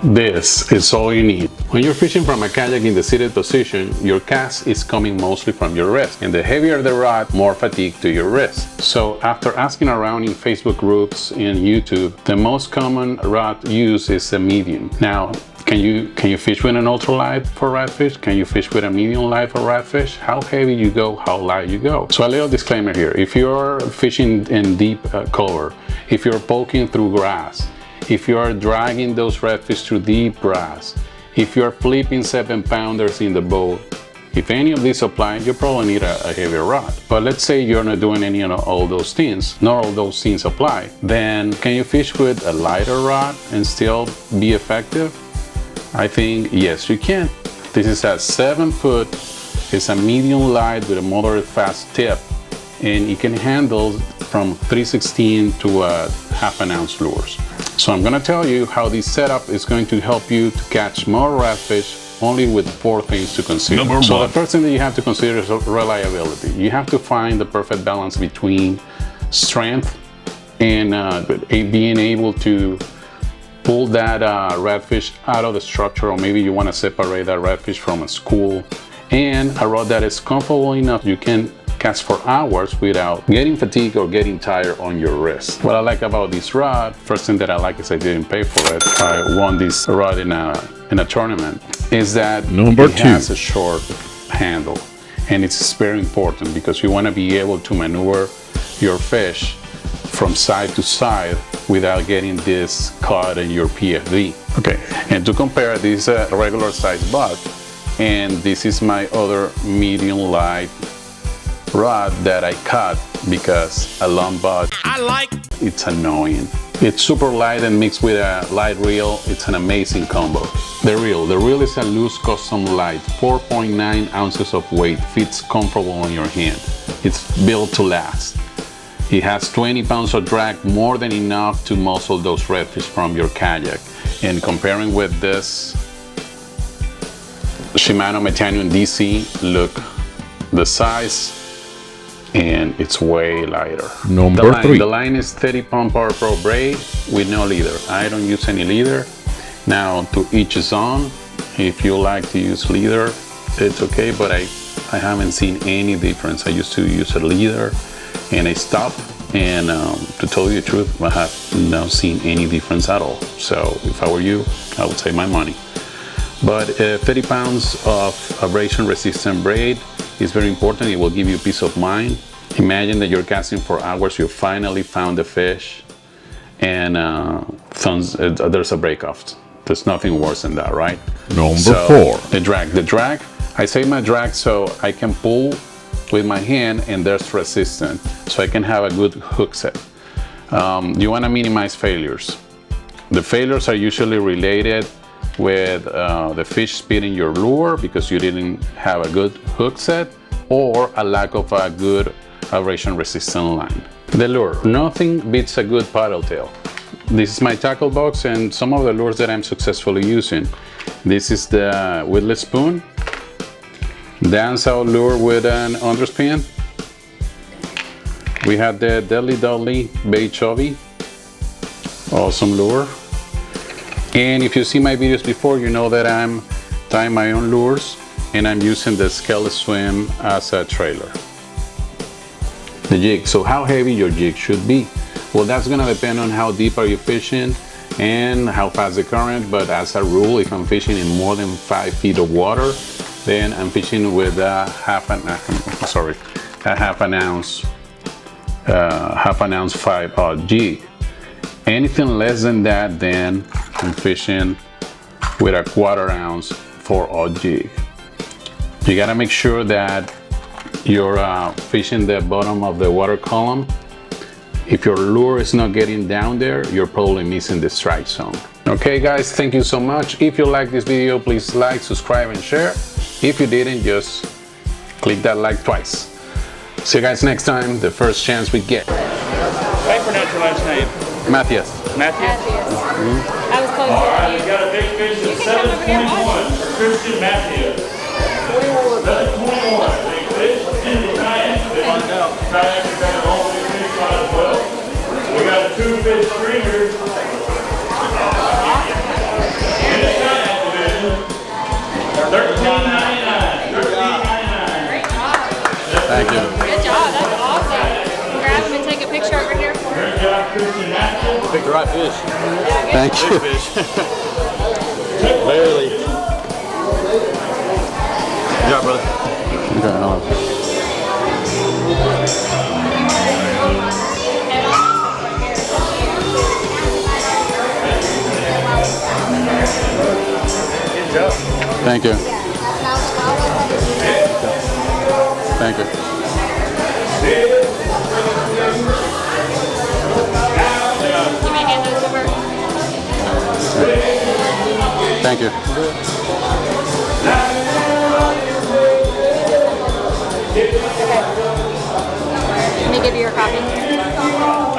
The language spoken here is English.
This is all you need. When you're fishing from a kayak in the seated position, your cast is coming mostly from your wrist, and the heavier the rod, more fatigue to your wrist. So after asking around in Facebook groups and YouTube, the most common rod used is a medium. Now, can you fish with an ultralight for redfish? Can you fish with a medium light for redfish? How heavy you go, how light you go. So a little disclaimer here. If you're fishing in deep cover, if you're poking through grass, if you are dragging those redfish through deep grass, if you're flipping 7-pounders in the boat, if any of these apply, you probably need a heavier rod. But let's say you're not doing any of all those things, not all those things apply, then can you fish with a lighter rod and still be effective? I think yes, you can. This is a 7-foot, it's a medium light with a moderate fast tip, and it can handle from 3/16 to a ½ ounce lures. So I'm gonna tell you how this setup is going to help you to catch more redfish only with 4 things to consider. So the first thing that you have to consider is reliability. You have to find the perfect balance between strength and being able to pull that redfish out of the structure, or maybe you want to separate that redfish from a school, and a rod that is comfortable enough you can cast for hours without getting fatigued or getting tired on your wrist. What I like about this rod, first thing that I like is I didn't pay for it. I won this rod in a tournament, is that it has a short handle, and it's very important because you want to be able to maneuver your fish from side to side without getting this caught in your PFD. Okay, and to compare, this is a regular size butt, and this is my other medium light rod that I cut because a long butt, it's annoying. It's super light and mixed with a light reel, it's an amazing combo. The reel is a loose custom light, 4.9 ounces of weight, fits comfortable on your hand. It's built to last. It has 20 pounds of drag, more than enough to muzzle those redfish from your kayak. And comparing with this Shimano Metanium DC, look, the size, and it's way lighter. Number 3. The line is 30 pound Power Pro braid with no leader. I don't use any leader. Now, to each his own. If you like to use leader, it's okay, but I haven't seen any difference. I used to use a leader and I stopped, and to tell you the truth, I have not seen any difference at all. So if I were you, I would save my money. But 30 pounds of abrasion resistant braid is very important. It will give you peace of mind. Imagine that you're casting for hours, you finally found the fish, and there's a break off. There's nothing worse than that, right? Number 4. The drag, I save my drag so I can pull with my hand and there's resistance, so I can have a good hook set. You want to minimize failures. The failures are usually related with the fish spitting your lure because you didn't have a good hook set, or a lack of a good abrasion resistant line. The lure, nothing beats a good paddle tail. This is my tackle box and some of the lures that I'm successfully using. This is the Whitlet spoon, dance out lure with an underspin. We have the Deadly Dudley bait chovy, awesome lure. And if you see my videos before, you know that I'm tying my own lures and I'm using the Scale Swim as a trailer. The jig, so how heavy your jig should be. Well, that's gonna depend on how deep are you fishing and how fast the current, but as a rule, if I'm fishing in more than 5 feet of water, then I'm fishing with a half an ounce 5/0 jig. Anything less than that, then I'm fishing with a 1/4 ounce 4/0 jig. You gotta make sure that you're fishing the bottom of the water column. If your lure is not getting down there, you're probably missing the strike zone. Okay guys, thank you so much. If you like this video, please like, subscribe, and share. If you didn't, just click that like twice. See you guys next time, the first chance we get. How do you pronounce your last name? Matthias. Matthias? I was close. All right, we got a big fish of 721 for Christian Matthews. 721, big fish, and the kayak. Kayak is got an all big fish on as well. We got a 2-fish stringer. Big dry fish. Thank you. Big fish. Barely. Good job, brother. Okay, hold on. Thank you. Thank you. You may hand those over. Thank you. Let me give you your copy.